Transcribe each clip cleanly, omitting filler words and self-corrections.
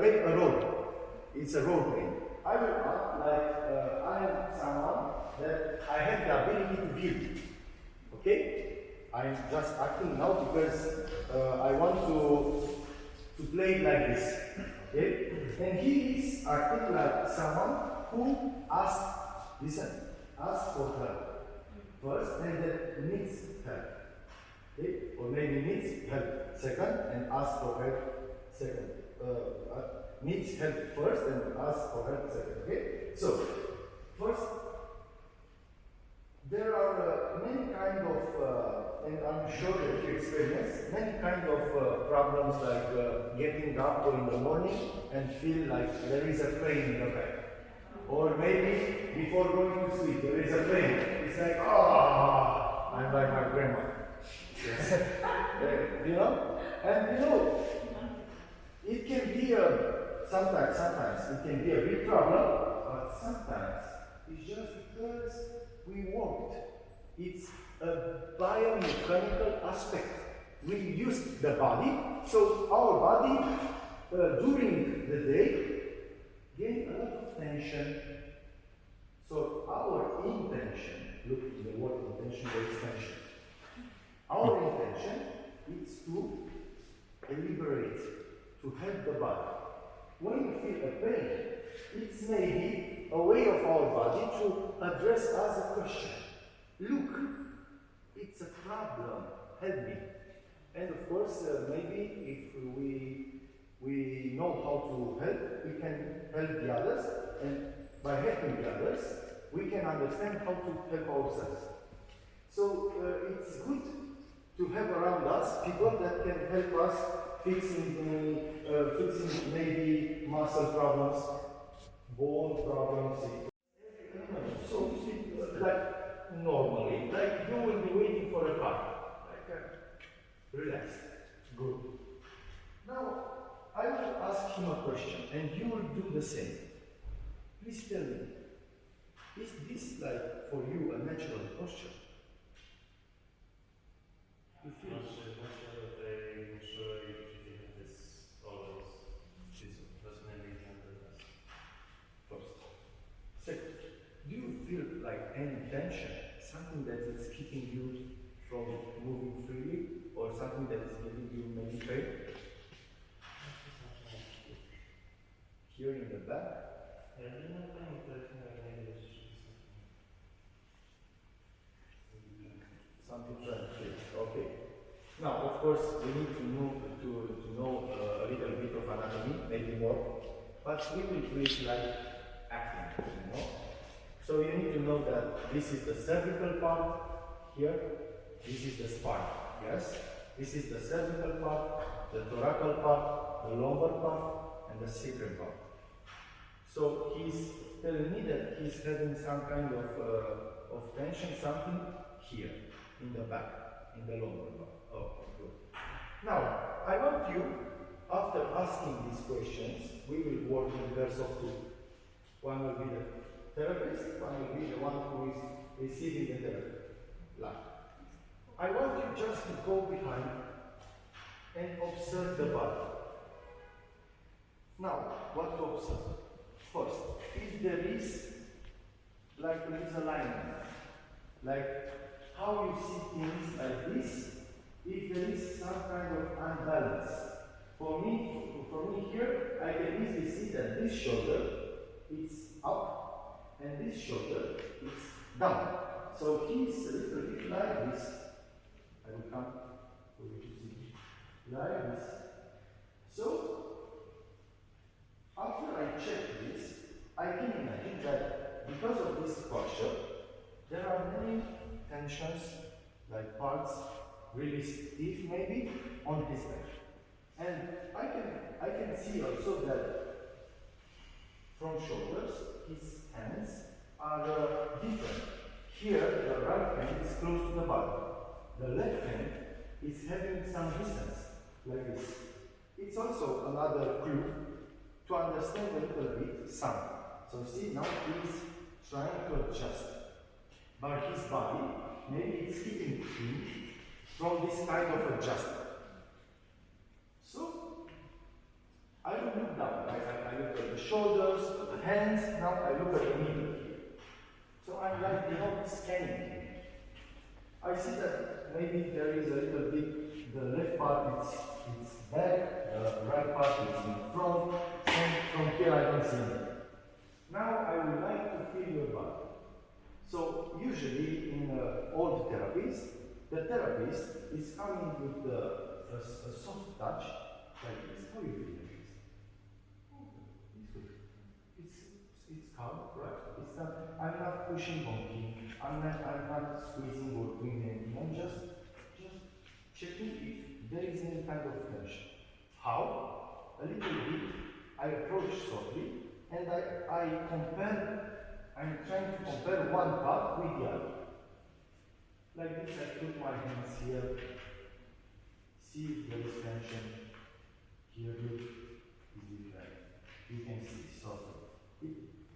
way, a role. It's a role play. I will act like I am someone that I have the ability to heal. Okay? I'm just acting now because I want to play like this. Okay? And he is acting like someone who asks, listen, asks for help first and then needs help. Okay? Or maybe needs help second and asks for help second. Needs help first and asks for help second. Okay? So, first, there are many kind of, and I'm sure that you experience, many kind of problems like getting up in the morning and feel like there is a pain in the back. Or maybe before going to sleep, there is a pain. It's like, ah, I'm like my grandma. Yes. You know? And you know, it can be sometimes it can be a big problem, but sometimes it's just because we worked. It's a biomechanical aspect. We use the body, so our body during the day gain a lot of tension. So our intention, look in the word intention, there is tension. Our intention is to liberate, to help the body. When you feel a pain, it's maybe a way of our body to address us a question. Look, it's a problem, help me. And of course, maybe if we know how to help, we can help the others, and by helping the others, we can understand how to help ourselves. So it's good to have around us people that can help us fixing maybe muscle problems, bone problems. So like normally, like you will be waiting for a car, like relax, good. Now I will ask him a question, and you will do the same. Please tell me, is this like for you a natural posture? You feel? Second, do you feel like any tension, something that is keeping you from moving freely, or something that is giving you maybe pain? Here in the back? Some different things. Okay. Now, of course, we need to know a little bit of anatomy, maybe more, but we will do it like acting, you know. So you need to know that this is the cervical part here, this is the spine, yes? This is the cervical part, the thoracal part, the lumbar part, and the sacral part. So he's telling me that he's having some kind of tension, something here, in the back, in the lumbar part. Okay, good. Now, I want you, after asking these questions, we will work in pairs of two. One will be the therapist, one will be the one who is receiving the therapy. I want you just to go behind and observe the body. Now, what to observe? First, if there is like misalignment, like how you see things like this, if there is some kind of unbalance. For me here, I can easily see that this shoulder is up and this shoulder is down. So he's a little bit like this. I will come for you to see. Like this. So after I check this, I can imagine that because of this posture, there are many tensions, like parts really stiff maybe on his back. And I can see also that from shoulders, his hands are different. Here, the right hand is close to the body. The left hand is having some distance, like this. It's also another clue to understand a little bit sound. So see, now he's trying to adjust. But his body, maybe it's keeping him from this kind of adjustment. So, I will look down, right? scanning him. I see that maybe there is a little bit, the left part it's back, the right part is in front, and from here I don't see anything. Now I would like to feel your body. So usually in all the therapies, the therapist is coming with a soft touch like this. How do you feel like this? It's good. It's calm, right? It's not, I'm not pushing on him. I'm not squeezing or doing anything. I'm just checking if there is any kind of tension. How? A little bit. I approach softly and I compare. I'm trying to compare one part with the other. Like this, I put my hands here. See if there is tension. Here is different. You can see softly. Do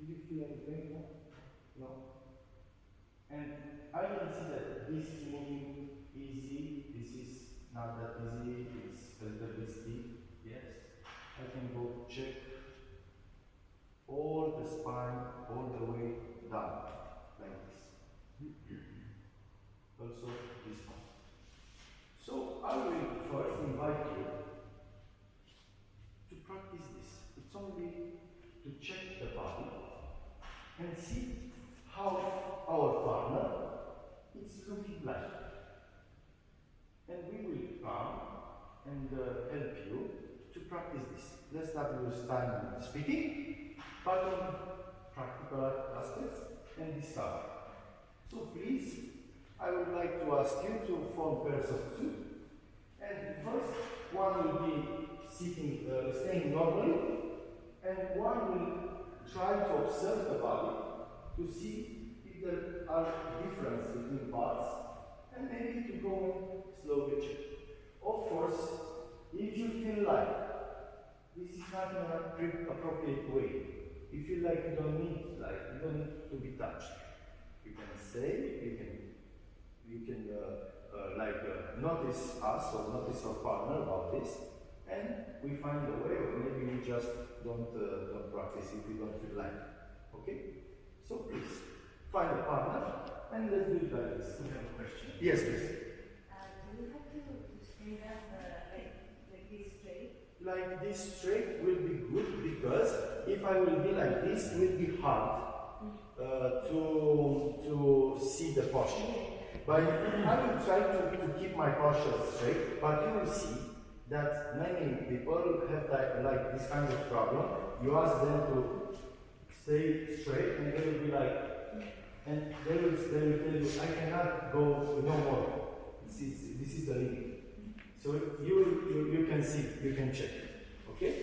you feel anything? No? And I can see that this is moving easy. This is not that easy. It's a little bit steep. Yes. I can go check all the spine, all the way down, like this. Also this one. So I will first invite you to practice this. It's only to check the body and see how our partner is looking like. And we will come and help you to practice this. Let's start with time speaking, but on practical aspects and discover. So please, I would like to ask you to form pairs of two. And first, one will be sitting, staying normally, and one will try to observe the body to see if there are differences between parts, and maybe to go slowly check. Of course, if you feel like this is not in an appropriate way, you feel like you don't need to be touched, you can say, you can notice us or notice our partner about this, and we find a way, or maybe we just don't practice if we don't feel like it. Okay? So please, find a partner, and let's do it like this. We have a question. Yes, please. Do you have to stand up like this straight? Like this straight will be good, because if I will be like this, it will be hard to see the posture. But I will try to keep my posture straight, but you will see that many people have like this kind of problem. You ask them to stay straight, and they will be like, and they will tell you, I cannot go no more. This is the limit. So you can see, you can check. Okay?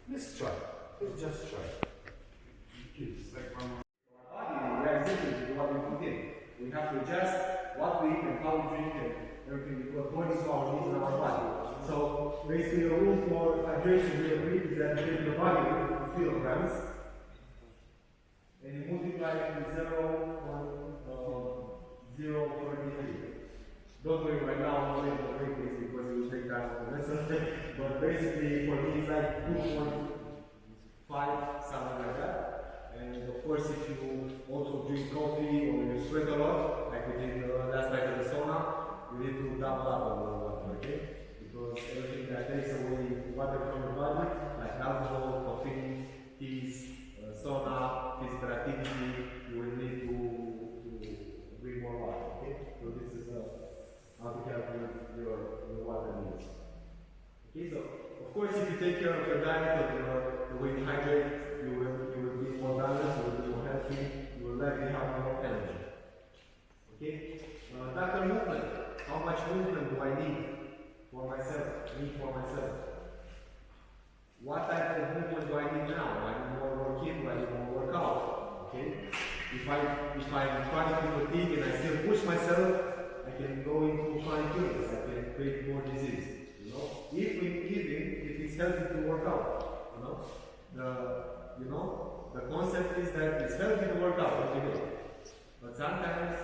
Let's try. Let's just try. It's like from our body, we are different to what we put in. We have to adjust what we eat and how we drink and everything according to our needs and our body. So basically the rule for hydration we agreed is that you take your body weight in kilograms and you multiply it with 0.033. Don't worry right now, I'm not going to break this because it will take time for the lesson. But basically for me it's like 2.5, something like that. And of course, if you also drink coffee or you sweat a lot, like we did last night in the sauna, you need to double up on the water, okay? Because everything that takes away water from the body, like alcohol, caffeine, teas, sauna, physical activity, you will need to drink more water, okay? So this is how to calculate your water needs. Okay, so of course, if you take care of your diet, of the way you hydrate, you will be more balanced, you will be more healthy, you will likely have more energy. Okay? Doctor, movement. How much movement do I need for myself? What type of movement do I need now? Do I need more work-in? Do I need more workout? Okay? If I'm chronically fatigued and I still push myself, I can go into chronic illness. I can create more disease. You know? If it's healthy to work out, the concept is that it's healthy to work out every day, but sometimes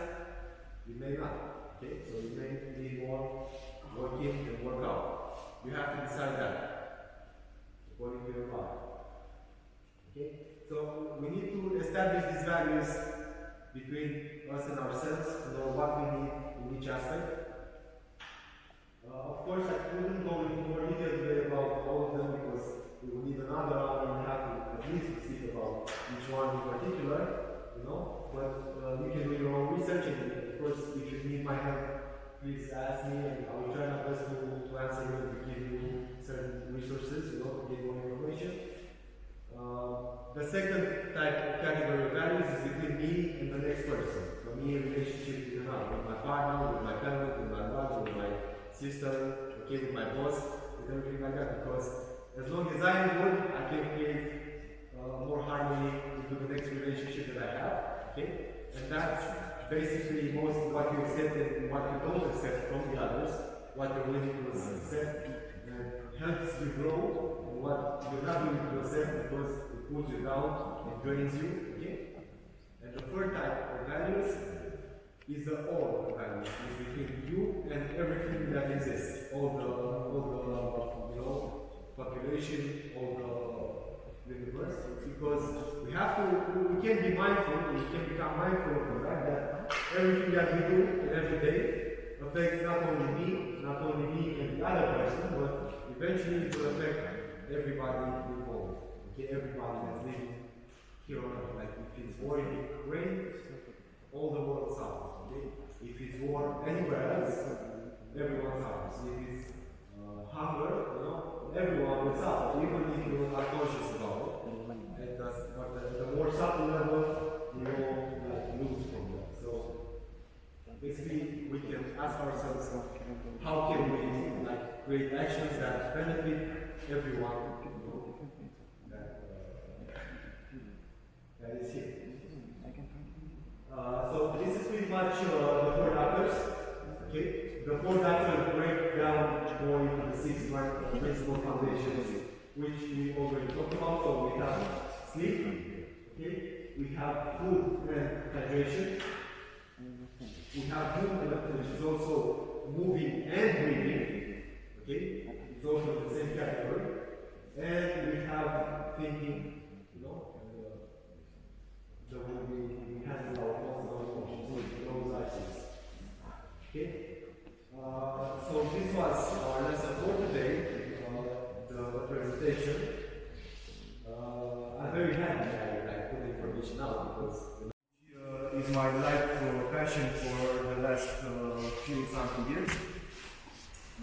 it may not. Okay, so you may need more work-in and work out. You have to decide that according to your body. Okay, so we need to establish these values between us and ourselves, to know what we need in each aspect. Of course, I couldn't go into more detail today about all of them because we will need another hour and a half at least to speak about each one in particular, you know. But you can do your own research, and of course, if you need my help, please ask me, and I will try my best to answer you and to give you certain resources, you know, to get more information. The second type of category of values is between me and the next person. For me, a relationship with another, with my partner, with my parent, with my brother, with my sister, okay, with my boss, with everything like that. Because as long as I am good, I can create more harmony into the next relationship that I have. Okay, and that's basically most what you accept and what you don't accept from the others, what you're willing to accept and helps you grow, and what you're not willing to accept because it pulls you down and drains you. Okay? And the third type of values is the all values. It's between you and everything that exists. All the you know, population, all the universe. Because we can be mindful, we can become mindful of the fact that everything that we do every day affects not only me and the other person, but eventually it will affect everybody involved. Okay, everybody that's living here on Earth. Like if it's war in Ukraine, all the world suffers. Okay? If it's war anywhere else, everyone suffers. If it's hunger, you know, everyone will suffer, even if you are not conscious about it. But the more subtle level, you will lose from that. So basically, we can ask ourselves, how can we create actions that benefit everyone that is here. So this is pretty much the 4 doctors. Okay, the 4 doctors break down more into the 6 principal foundations, which we already talked about. So we have sleep, okay? We have food and hydration. We have movement, which is also moving and breathing, okay? It's also the same category. And we have thinking, you know, the way we handle our thoughts and our emotions, those items. Okay? So this was our lesson for today, the presentation. I'm very happy that I put the information out because is my life passion for the last few something years.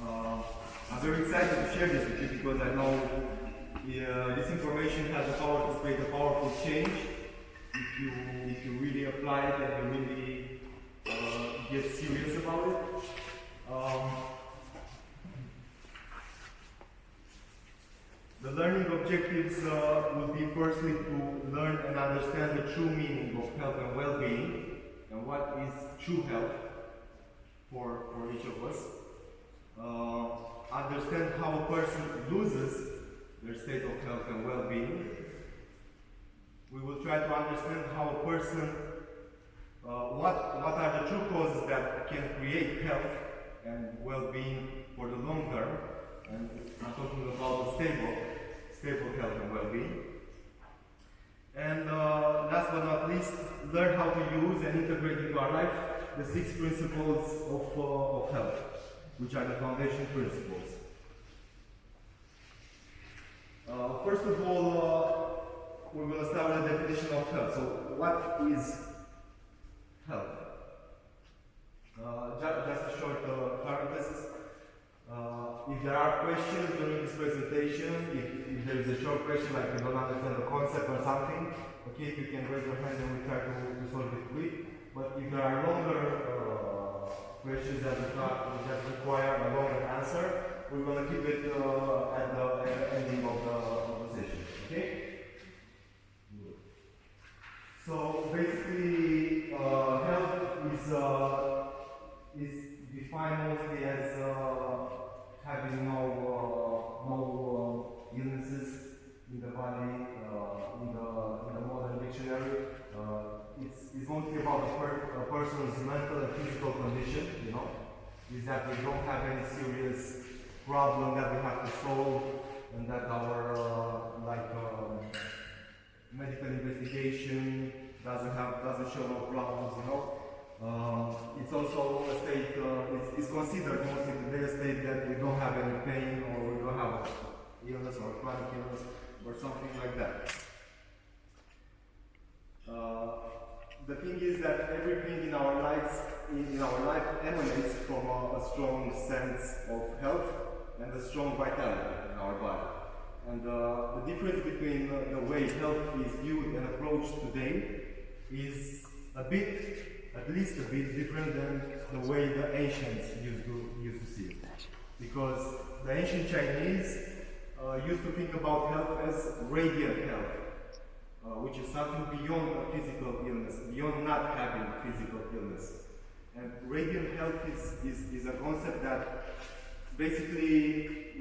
I'm very excited to share this with you because I know this information has the power to create a powerful change if you really apply it and you really get serious about it. The learning objectives will be firstly to learn and understand the true meaning of health and well-being and what is true health for each of us. Understand how a person loses their state of health and well-being. We will try to understand how a person, what are the true causes that can create health and well-being for the long term. And I'm talking about the stable health and well-being. And last but not least, learn how to use and integrate into our life the 6 principles of health, which are the foundation principles. First of all, we will establish a definition of health. So, what is health? Just a short parenthesis. If there are questions during this presentation, if there is a short question like you don't understand the concept or something, okay, you can raise your hand and we try to solve it quick. But if there are longer questions that require a longer answer, we're going to keep it at the ending of the session. Okay? So basically, health is defined mostly as having no illnesses in the body. In the modern dictionary, it's mostly about a person's mental and physical condition. You know, is that we don't have any serious problem that we have to solve, and that our medical investigation doesn't show no problems, you know. It's also a state, it's considered mostly today a state that we don't have any pain or we don't have illness or chronic illness or something like that. The thing is that everything in our life emanates from a strong sense of health and a strong vitality in our body. And the difference between the way health is viewed and approached today is a bit, at least a bit, different than the way the ancients used to see it. Because the ancient Chinese used to think about health as radiant health. Which is something beyond a physical illness, beyond not having physical illness. And radiant health is a concept that basically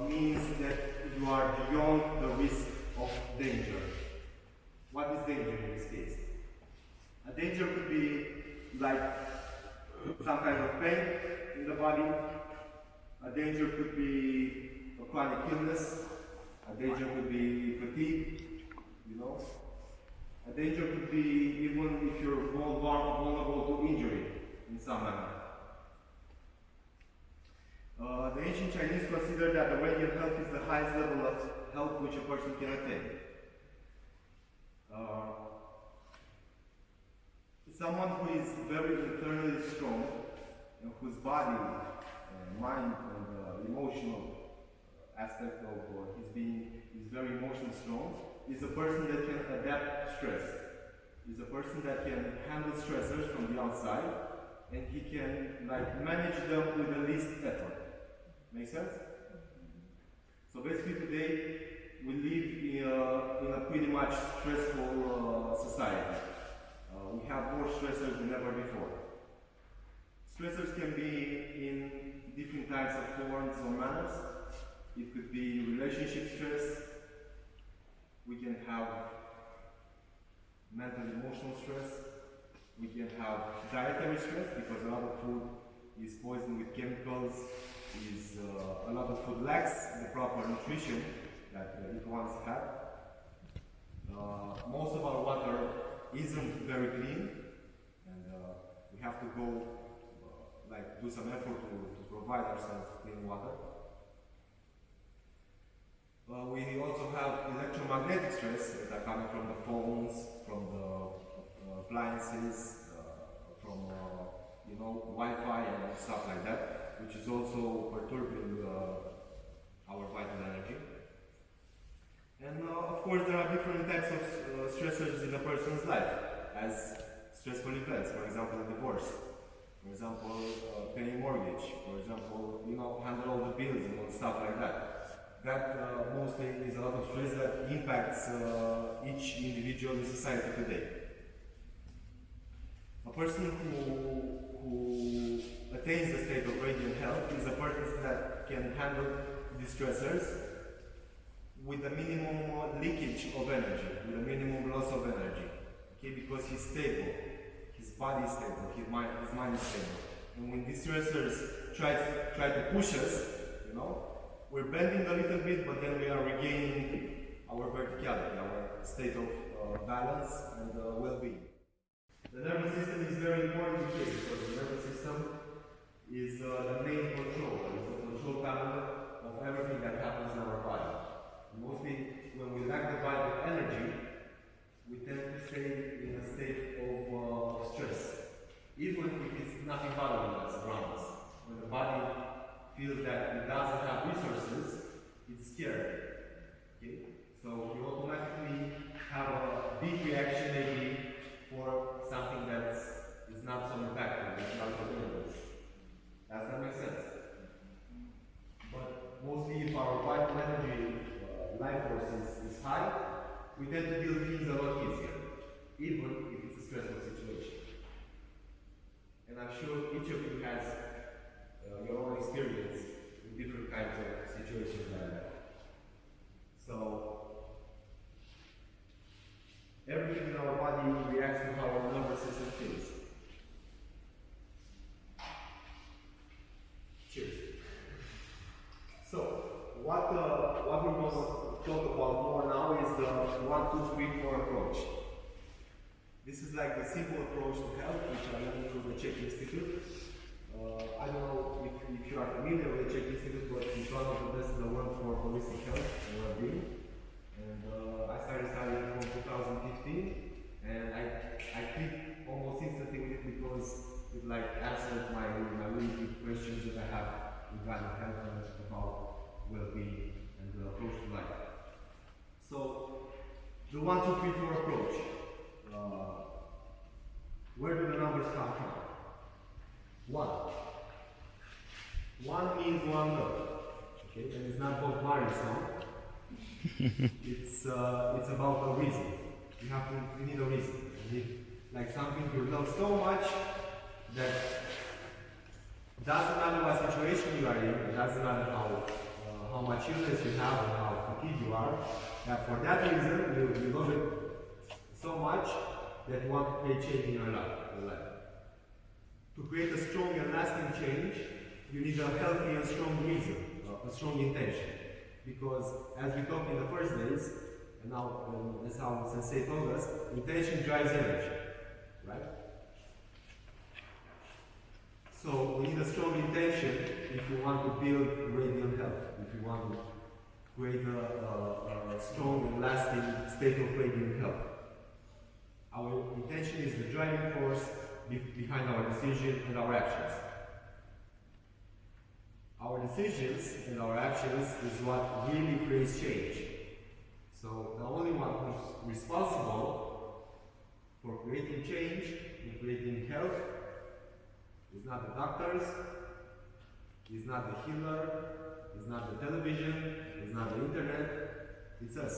means that you are beyond the risk of danger. What is danger in this case? A danger could be like some kind of pain in the body. A danger could be a chronic illness. A danger could be fatigue. You know, a danger could be even if you're vulnerable to injury in some manner. The ancient Chinese considered that the radiant health is the highest level of health which a person can attain. Someone who is very internally strong and whose body, mind, and emotional aspect of his being is very emotionally strong is a person that can adapt stress. Is a person that can handle stressors from the outside and he can manage them with the least effort. Make sense? So basically today we live in a pretty much stressful society. We have more stressors than ever before. Stressors can be in different types of forms or manners. It could be relationship stress. We can have mental emotional stress. We can have dietary stress because a lot of food is poisoned with chemicals. A lot of food lacks the proper nutrition that it once had. Most of our water isn't very clean, and we have to go do some effort to provide ourselves clean water. We also have electromagnetic stress that are coming from the phones, from the appliances, from Wi-Fi and stuff like that, which is also perturbing our vital energy. And of course there are different types of stressors in a person's life as stressful events, for example a divorce, for example paying mortgage, for example handle all the bills and stuff like that. That mostly is a lot of stress that impacts each individual in society today. A person who attains the state of radiant health is a person that can handle the stressors with a minimum leakage of energy, with a minimum loss of energy. Okay, because he's stable, his body is stable, his mind is stable. And when these stressors try to push us, we're bending a little bit, but then we are regaining our verticality, our state of balance and well-being. The nervous system is very important here because the nervous system is the main control, it's the control panel of everything that happens in our body. Mostly when we lack the vital energy, we tend to stay in a state of stress. Even if it's nothing bothering us around us. When the body feels that it doesn't have resources, it's scared. Okay? So you automatically have a deep reaction maybe for something that is not so impactful, that's not so dangerous. Does that make sense? But mostly if our vital energy life force is high, we tend to deal things a lot easier, even if it's a stressful situation. And I'm sure each of you has your own experience in different kinds of situations like that. So, everything in our body reacts to how our nervous system feels. Cheers. So, what we're going to talk about more now is the 1, 2, 3, 4 approach. This is like the simple approach to health, which I learned through the Czech Institute. I don't know if you are familiar with the Czech Institute, but it's one of the best in the world for holistic health and well-being. And I started studying from 2015, and I clicked almost instantly with it because it like answered my really big questions that I have regarding health and about well-being and the approach to life. So, the 1, 2, 3, 4 approach. Where do the numbers come from? 1. 1 means one love. Okay, and it's not Bob Marley's song. It's about a reason. You need a reason. You need like something you love so much that doesn't matter what situation you are in, it doesn't matter how much illness you have or how fatigued you are, that for that reason you love it so much that you want to create change in your life. To create a strong and lasting change, you need a healthy and strong reason, a strong intention. Because as we talked in the first days, and now that's how Sensei told us, intention drives energy, right? So we need a strong intention if you want to build radiant health, if you want to create a strong and lasting state of radiant health. Our intention is the driving force behind our decision and our actions. Our decisions and our actions is what really creates change. So the only one who's responsible for creating change and creating health is not the doctors, is not the healer, is not the television, is not the internet, it's us.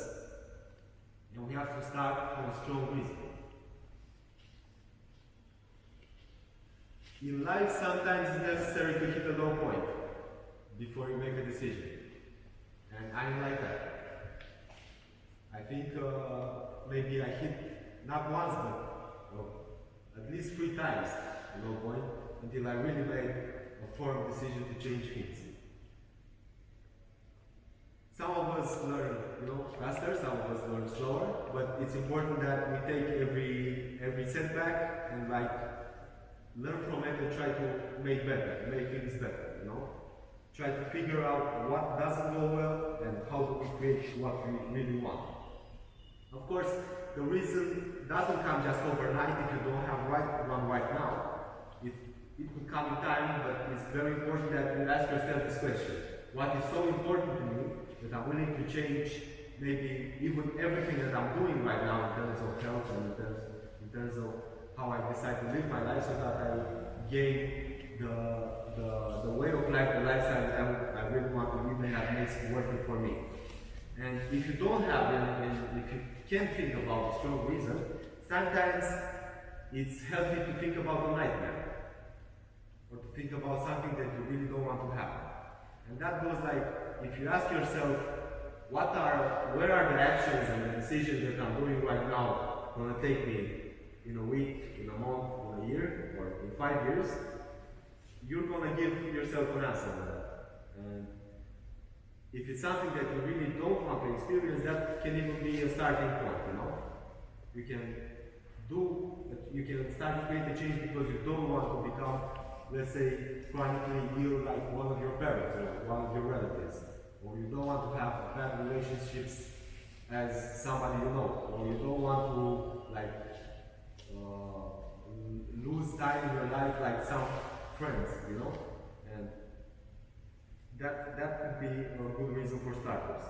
And we have to start from a strong reason. In life, sometimes it's necessary to hit a low point before you make a decision. And I'm like that. I think maybe I hit not once, but at least 3 times a low point until I really made a firm decision to change things. Some of us learn, faster, some of us learn slower, but it's important that we take every setback and learn from it and try to make things better, Try to figure out what doesn't go well and how to create what we really want. Of course, the reason doesn't come just overnight if you don't have one right now. It could come in time, but it's very important that you ask yourself this question. What is so important to me that I'm willing to change maybe even everything that I'm doing right now in terms of health and in terms of how I decide to live my life so that I gain the way of life, the lifestyle that I really want to live and that makes it worth it for me. And if you don't have it, and if you can't think about a strong reason, sometimes it's healthy to think about a nightmare. Or to think about something that you really don't want to happen. And that goes like, if you ask yourself, where are the actions and the decisions that I'm doing right now going to take me in a week, in a month, in a year, or in 5 years, you're going to give yourself an answer to that. And if it's something that you really don't want to experience, that can even be a starting point, You can start to create a change because you don't want to become, let's say, chronically ill like one of your parents or one of your relatives. Or you don't want to have bad relationships as somebody you know. Or you don't want to, lose time in your life like some friends, And that could be a good reason for starters.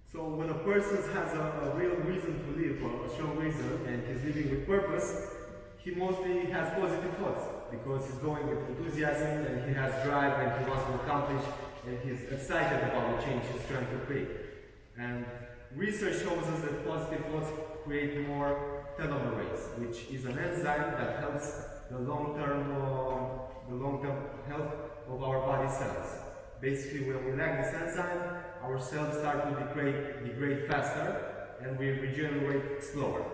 So when a person has a real reason to live, or a strong reason, and he's living with purpose, he mostly has positive thoughts because he's going with enthusiasm and he has drive and he wants to accomplish and he's excited about the change he's trying to create. And research shows us that positive thoughts create more telomerase, which is an enzyme that helps the long-term health of our body cells. Basically, when we lack this enzyme, our cells start to degrade faster and we regenerate slower.